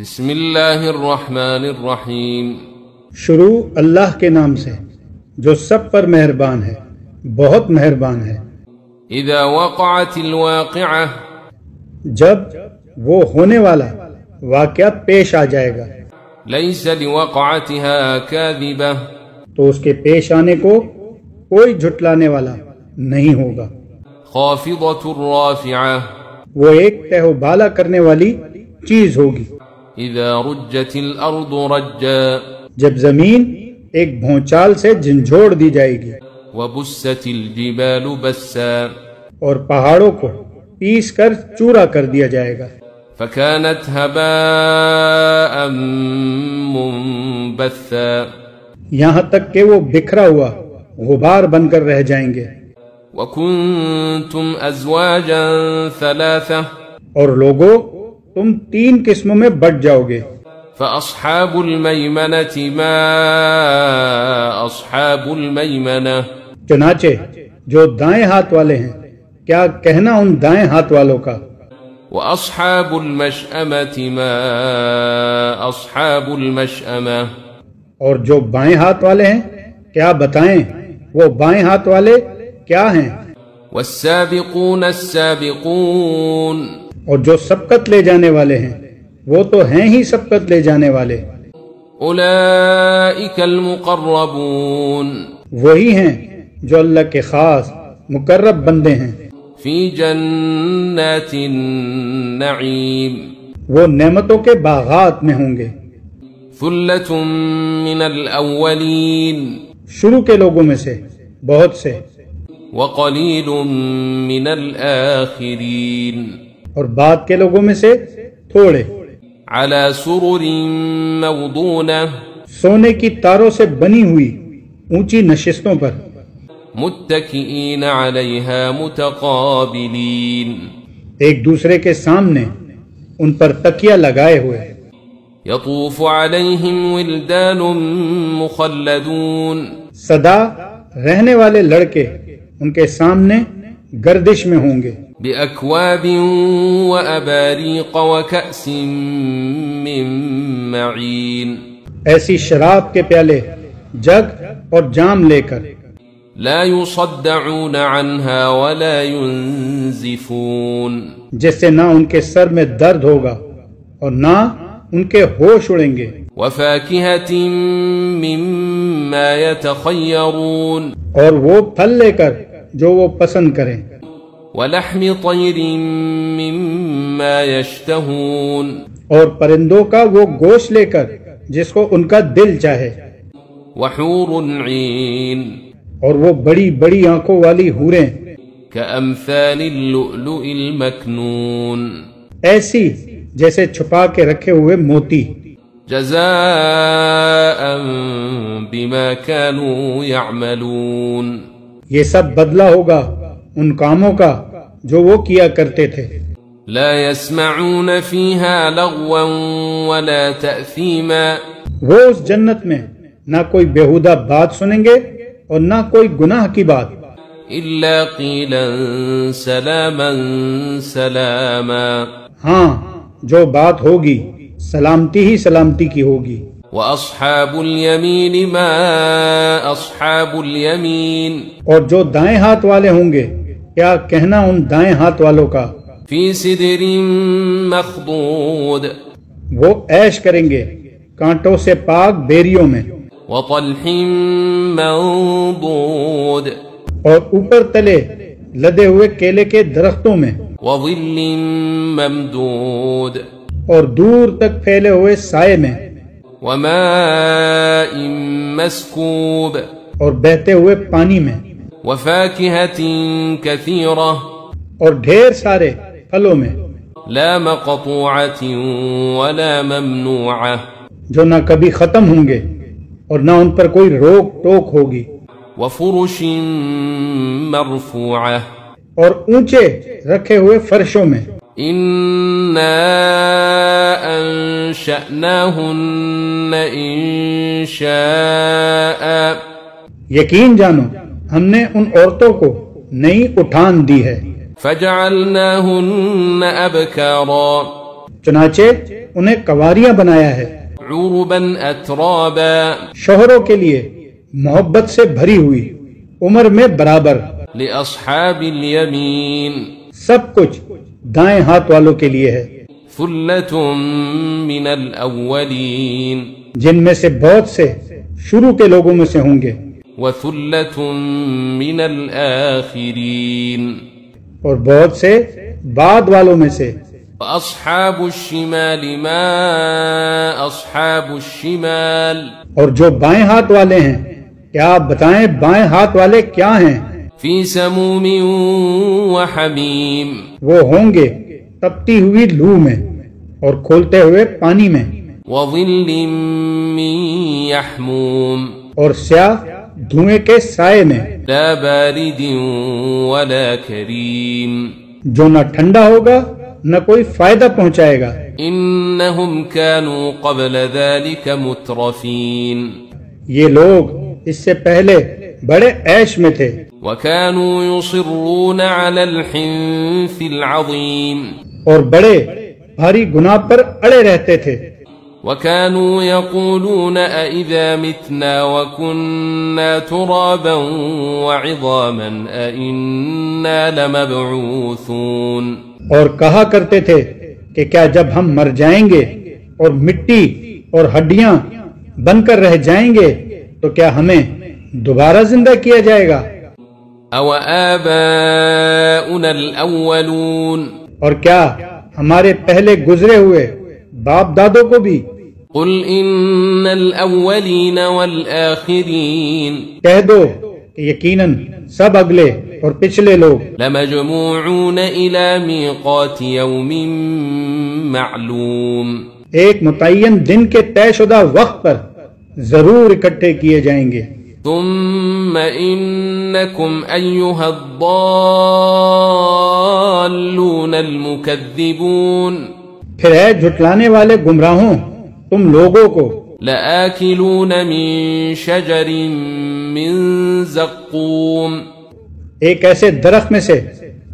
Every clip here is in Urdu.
بسم اللہ الرحمن الرحیم۔ شروع اللہ کے نام سے جو سب پر مہربان ہے، بہت مہربان ہے۔ اذا وقعت الواقعہ، جب وہ ہونے والا واقعہ پیش آ جائے گا، لیس لوقعتها کاذبہ، تو اس کے پیش آنے کو کوئی جھٹلانے والا نہیں ہوگا۔ خافضۃ رافعہ، وہ ایک تہ و بالا کرنے والی چیز ہوگی۔ اذا رجت الارض رجا، جب زمین ایک بھونچال سے جھنجھوڑ دی جائے گی، وبست الجبال بسا، اور پہاڑوں کو پیس کر چورا کر دیا جائے گا۔ فكانت هباء منبثا، یہاں تک کہ وہ بکھرا ہوا غبار بن کر رہ جائیں گے۔ وكنتم ازواجا ثلاثة، اور لوگوں تم 3 قسموں میں بٹ جاؤ گے۔ فأصحاب المیمنة ما أصحاب الميمنة، چنانچہ جو دائیں ہاتھ والے ہیں، کیا کہنا ان دائیں ہاتھ والوں کا۔ وأصحاب المشأمة ما أصحاب المشأمة، اور جو بائیں ہاتھ والے ہیں، کیا بتائیں وہ بائیں ہاتھ والے کیا ہیں۔ والسابقون السابقون، اور جو سبقت لے جانے والے ہیں، وہ تو ہیں ہی سبقت لے جانے والے۔ أولئك المقربون، وہی ہیں جو اللہ کے خاص مقرب بندے ہیں۔ في جنات النعيم، وہ نعمتوں کے باغات میں ہوں گے۔ ثلة من الأولين، شروع کے لوگوں میں سے بہت سے، وقليل من الآخرين، اور بعد کے لوگوں میں سے تھوڑے۔ على سرر موضونة، سونے کی تاروں سے بنی ہوئی اونچی نشستوں پر، متكئين عليها متقابلين، ایک دوسرے کے سامنے ان پر تکیہ لگائے ہوئے۔ يطوف عليهم ولدان مخلدون، سدا رہنے والے لڑکے ان کے سامنے گردش میں ہوں گے۔ بأكواب وأباريق وكأس من معين، ایسی شراب کے پیالے، جگ اور جام لے کر، لا يصدعون عنها ولا ينزفون، جس سے نہ ان کے سر میں درد ہوگا اور نہ ان کے ہوش اڑیں گے۔ وفاكهة مما يتخيرون، اور وہ پھل لے کر جو وہ پسند کریں۔ ولحم طير مما يشتهون، اور پرندوں کا وہ گوشت لے کر جس کو ان کا دل چاہے۔ وحور عين، اور وہ بڑی بڑی آنکھوں والی حوریں، كأمثال اللؤلؤ المكنون، ایسی جیسے چھپا کے رکھے ہوئے موتی۔ جزاء بما كانوا يعملون، یہ سب بدلہ ہوگا ان کاموں کا جو وہ کیا کرتے تھے۔ لا يسمعون فيها لغوا ولا تأثيما، وہ اس جنت میں نہ کوئی بیہودہ بات سنیں گے اور نہ کوئی گناہ کی بات، إلا قيلا سلاما سلاما، ہاں جو بات ہوگی سلامتی ہی سلامتی کی ہوگی۔ وأصحاب اليمين ما أصحاب اليمين، اور جو دائیں ہاتھ والے ہوں گے، کیا کہنا ان دائیں ہاتھ والوں کا۔ في سدر مخضود، وہ عیش کریں گے کانٹوں سے پاک بیریوں میں، وطلح منضود، اور اوپر تلے لدے ہوئے کیلے کے درختوں میں، وظل ممدود، اور دور تک پھیلے ہوئے سائے میں، وماء مسكوب، اور بہتے ہوئے پانی میں، وفاكهة كثيرة، اور ڈھیر سارے پھلوں میں، لا مقطوعة ولا ممنوعة، جو نہ کبھی ختم ہوں گے اور نہ ان پر کوئی روک ٹوک ہوگی، وفرش مرفوعة، اور اونچے رکھے ہوئے فرشوں میں۔ إنا أنشأناهن إنشاء، یقین جانو ہم نے ان عورتوں کو نئی اٹھان دی ہے۔ فجعلناهن أبكارا، چنانچہ انہیں کنواریاں بنایا ہے، عربا اترابا شوہروں کے لیے محبت سے بھری ہوئی، عمر میں برابر، لأصحاب الیمین سب کچھ دائیں ہاتھ والوں کے لیے ہے، ثلة من الاولین جن میں سے بہت سے شروع کے لوگوں میں سے ہوں گے، وثلة من الآخرین اور بہت سے بعد والوں میں سے۔ وأصحاب الشمال ما أصحاب الشمال اور جو بائیں ہاتھ والے ہیں، کیا آپ بتائیں بائیں ہاتھ والے کیا ہیں؟ فی سموم وحمیم وہ ہوں گے تپتی ہوئی لو میں اور کھولتے ہوئے پانی میں، وظل من یحموم اور سیاہ دھوئیں کے سائے میں، لا بارد ولا کریم جو نہ ٹھنڈا ہوگا نہ کوئی فائدہ پہنچائے گا۔ انہم کانوا قبل ذلك مترفین یہ لوگ اس سے پہلے بڑے عیش میں تھے، وكانوا يصرون على الحنث العظیم اور بڑے بھاری گناہ پر اڑے رہتے تھے، وكانوا يقولون أئذا متنا وكنا ترابا وعظاما أئنا لمبعوثون اور کہا کرتے تھے کہ کیا جب ہم مر جائیں گے اور مٹی اور ہڈیاں بن کر رہ جائیں گے تو کیا ہمیں دوبارہ زندہ کیا جائے گا؟ او آباؤنا الاولون اور کیا ہمارے پہلے گزرے ہوئے باپ دادوں کو بھی؟ قل ان الاولین والآخرین کہہ دو کہ یقیناً سب اگلے اور پچھلے لوگ لمجموعون الى میقات یوم معلوم ایک متعین دن کے طے شدہ وقت پر ضرور اکٹھے کیے جائیں گے. ثم انکم ایھا الضالون المکذبون، پھر ہے جھٹلانے والے گمراہوں تم لوگوں کو، لآکلون من شجر من زقوم، ایک ایسے درخت میں سے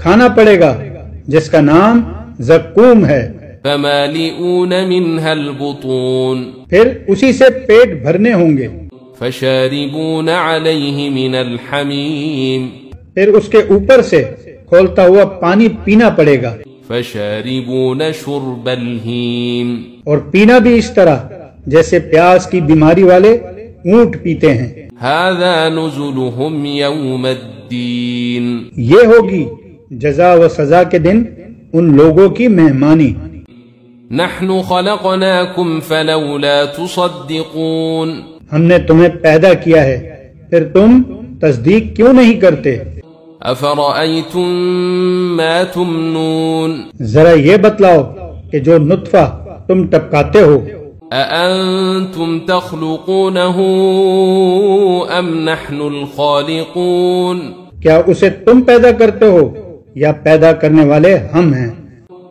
کھانا پڑے گا جس کا نام زقوم ہے، فمالئون منها البطون، پھر اسی سے پیٹ بھرنے ہوں گے، فشاربون علیہ من الحمیم، پھر اس کے اوپر سے کھولتا ہوا پانی پینا پڑے گا، فشاربون شرب الہیم، اور پینا بھی اس طرح جیسے پیاس کی بیماری والے اونٹ پیتے ہیں. ھذا نزلهم یوم الدین، یہ ہوگی جزا و سزا کے دن ان لوگوں کی مہمانی. نحن خلقناکم فلولا تصدقون، ہم نے تمہیں پیدا کیا ہے پھر تم تصدیق کیوں نہیں کرتے؟ افرأیتم ما تمنون، ذرا یہ بتلاؤ کہ جو نطفہ تم ٹپکاتے ہو، اانتم تخلقونه ام نحن الخالقون، کیا اسے تم پیدا کرتے ہو یا پیدا کرنے والے ہم ہیں؟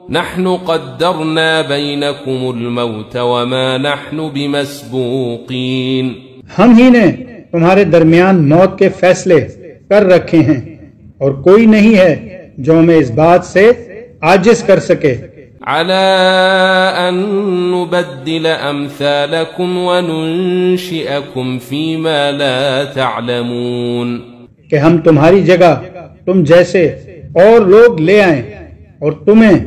نحن قدرنا بینکم الموت وما نحن بمسبوقین، ہم ہی نے تمہارے درمیان موت کے فیصلے کر رکھے ہیں اور کوئی نہیں ہے جو ہمیں اس بات سے عاجز کر سکے. علی ان نبدل امثالکم وننشئکم فیما لا تعلمون، کہ ہم تمہاری جگہ تم جیسے اور لوگ لے آئیں اور تمہیں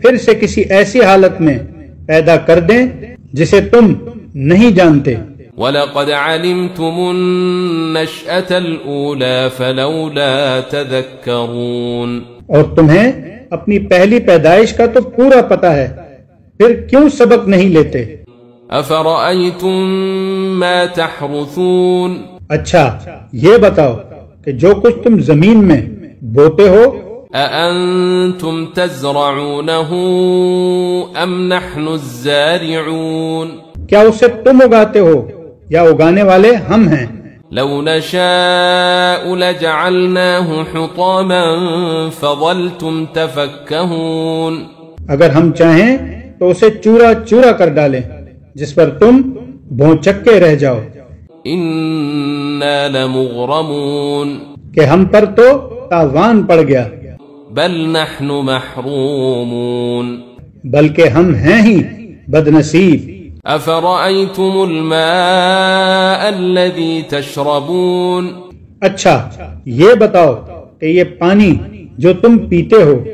پھر سے کسی ایسی حالت میں پیدا کر دیں جسے تم نہیں جانتے. وَلَقَدْ عَلِمْتُمُ النَّشْأَةَ الْأُولَى فَلَوْلَا تَذَكَّرُونَ، اور تمہیں اپنی پہلی پیدائش کا تو پورا پتہ ہے، پھر کیوں سبق نہیں لیتے؟ أَفَرَأَيْتُم مَّا تَحْرُثُونَ، اچھا یہ بتاؤ کہ جو کچھ تم زمین میں بوتے ہو، أَأَنتُمْ تَزْرَعُونَهُ أَمْ نَحْنُ الزَّارِعُونَ، کیا اسے تم اگاتے ہو یا اگانے والے ہم ہیں؟ لَوْ نَشَاءُ لَجَعَلْنَاهُ حُطَامًا فَظَلْتُمْ تَفَكَّهُونَ، اگر ہم چاہیں تو اسے چورا چورا کر ڈالیں جس پر تم بھونچکے رہ جاؤ. إِنَّا لَمُغْرَمُونَ، کہ ہم پر تو تاوان پڑ گیا. بل نحن محرومون، بلکہ ہم ہیں ہی بد نصیب۔ أفرأيتم الماء الذي تشربون اچھا یہ بتاؤ کہ یہ پانی جو تم پیتے ہو،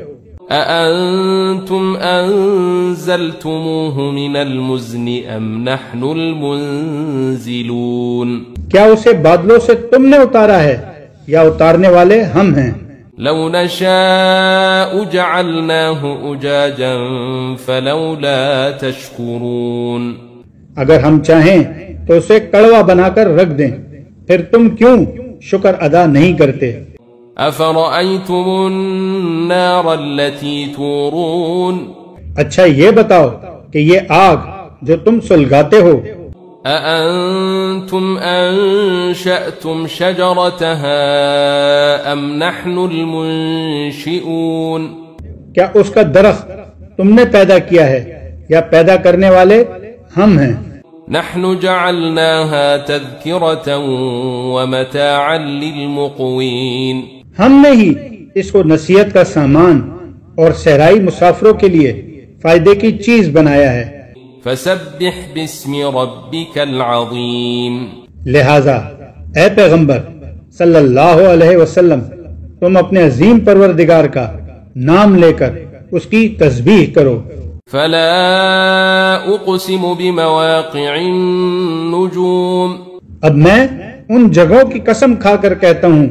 أأنتم أنزلتموه من المزن أم نحن المنزلون کیا اسے بادلوں سے تم نے اتارا ہے یا اتارنے والے ہم ہیں؟ لو نشاء جعلناه أجاجا فلولا تشكرون اگر ہم چاہیں تو اسے کڑوا بنا کر رکھ دیں، پھر تم کیوں شکر ادا نہیں کرتے؟ أفرأيتم النار التي تورون اچھا یہ بتاؤ کہ یہ آگ جو تم سلگاتے ہو، أأنتم أنشأتم شجرتها أم نحن المنشئون کیا اس کا درخت تم نے پیدا کیا ہے یا پیدا کرنے والے ہم ہیں؟ نحن جعلناها تذكرة ومتاعا للمقوين ہم نے ہی اس کو نصیحت کا سامان اور صحرائی مسافروں کے لیے فائدے کی چیز بنایا ہے۔ فسبح باسم ربك العظيم لہذا اے پیغمبر صلی اللہ علیہ وسلم تم اپنے عظیم پروردگار کا نام لے کر اس کی تسبیح کرو۔ فلا اقسم بمواقع النجوم اب میں ان جگہوں کی قسم کھا کر کہتا ہوں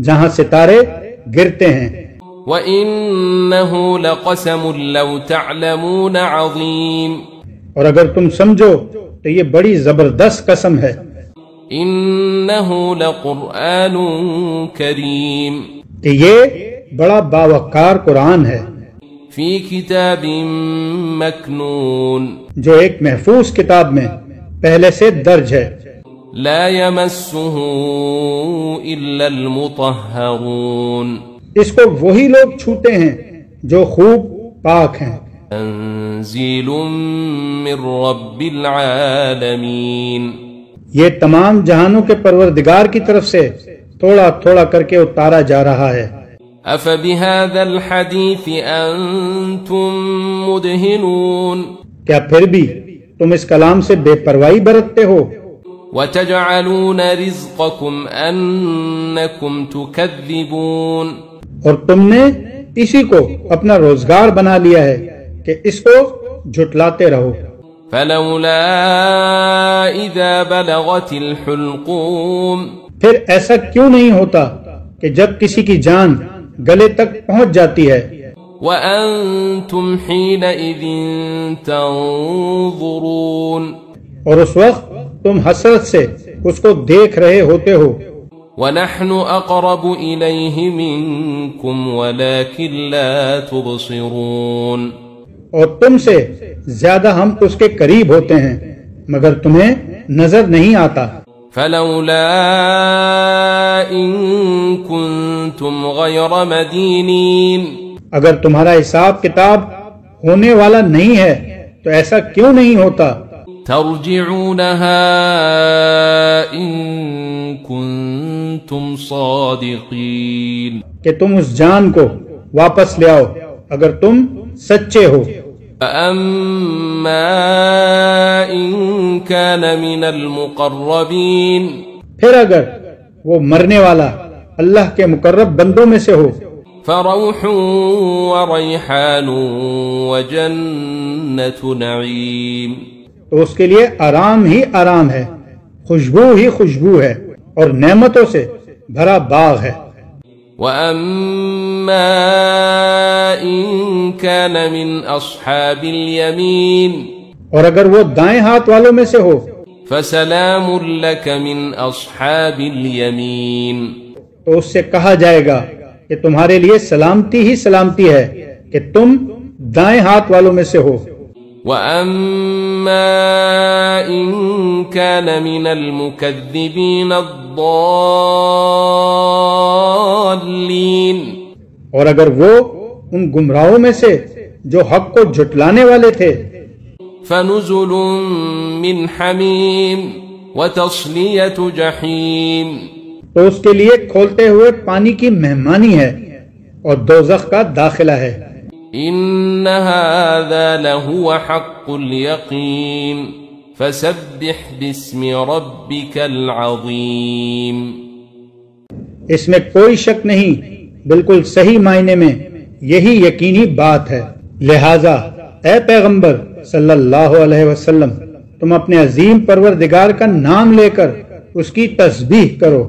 جہاں ستارے گرتے ہیں، وَإِنَّهُ لَقَسَمٌ لَوْ تَعْلَمُونَ عَظِيمٌ اور اگر تم سمجھو تو یہ بڑی زبردست قسم ہے۔ إِنَّهُ لَقُرْآنٌ كَرِيمٌ کہ یہ بڑا باوقار قرآن ہے، فِي كِتَابٍ مَكْنُونٍ جو ایک محفوظ کتاب میں پہلے سے درج ہے، لَا يَمَسُّهُ إِلَّا الْمُطَهَّرُونَ اس کو وہی لوگ چھوتے ہیں جو خوب پاک ہیں۔ تنزیل من رب العالمین یہ تمام جہانوں کے پروردگار کی طرف سے تھوڑا تھوڑا کر کے اتارا جا رہا ہے۔ افبهذا الحدیث انتم مدہنون کیا پھر بھی تم اس کلام سے بے پرواہی برتتے ہو؟ وتجعلون رزقکم انکم تکذبون اور تم نے اسی کو اپنا روزگار بنا لیا ہے کہ اس کو جھٹلاتے رہو۔ فلولا اذا بلغت الحلقوم پھر ایسا کیوں نہیں ہوتا کہ جب کسی کی جان گلے تک پہنچ جاتی ہے، وانتم حينئذ تنظرون اور اس وقت تم حسرت سے اس کو دیکھ رہے ہوتے ہو، ونحن اقرب الیہ منکم ولکن لا تبصرون اور تم سے زیادہ ہم اس کے قریب ہوتے ہیں مگر تمہیں نظر نہیں آتا۔ فلولا ان کنتم غیر مدینین اگر تمہارا حساب کتاب ہونے والا نہیں ہے تو ایسا کیوں نہیں ہوتا؟ ترجعونها ان کنتم صادقین کہ تم اس جان کو واپس لے آؤ اگر تم سچے ہو۔ فَأَمَّا إِن كَانَ مِنَ الْمُقَرَّبِينَ پھر اگر وہ مرنے والا اللہ کے مقرب بندوں میں سے ہو، فَرَوْحٌ وَرَيْحَانٌ وَجَنَّةُ نَعِيمٍ تو اس کے لیے آرام ہی آرام ہے، خوشبو ہی خوشبو ہے اور نعمتوں سے بھرا باغ ہے۔ وَأَمَّا إِن كَانَ مِنْ أَصْحَابِ الْيَمِينِ اور اگر وہ دائیں ہاتھ والوں میں سے ہو، فَسَلَامٌ لَكَ مِنْ أَصْحَابِ الْيَمِينِ تو اس سے کہا جائے گا کہ تمہارے لیے سلامتی ہی سلامتی ہے کہ تم دائیں ہاتھ والوں میں سے ہو۔ وَأَمَّا إِن كَانَ مِنَ الْمُكَذِّبِينَ الضَّالِّينَ اور اگر وہ ان گمراہوں میں سے جو حق کو جھٹلانے والے تھے، فَنُزُلٌ مِّنْ حَمِيمٍ وَتَصْلِيَةُ جَحِيمٍ تو اس کے لیے کھولتے ہوئے پانی کی مہمانی ہے اور دوزخ کا داخلہ ہے۔ إن هذا لهو حق اليقين فسبح باسم ربك العظيم. اس میں کوئی شک نہیں، بالکل صحیح معنی میں یہی یقینی بات ہے. لہذا اے پیغمبر صلی اللہ علیہ وسلم، تم اپنے عظیم پروردگار کا نام لے کر اس کی تسبیح کرو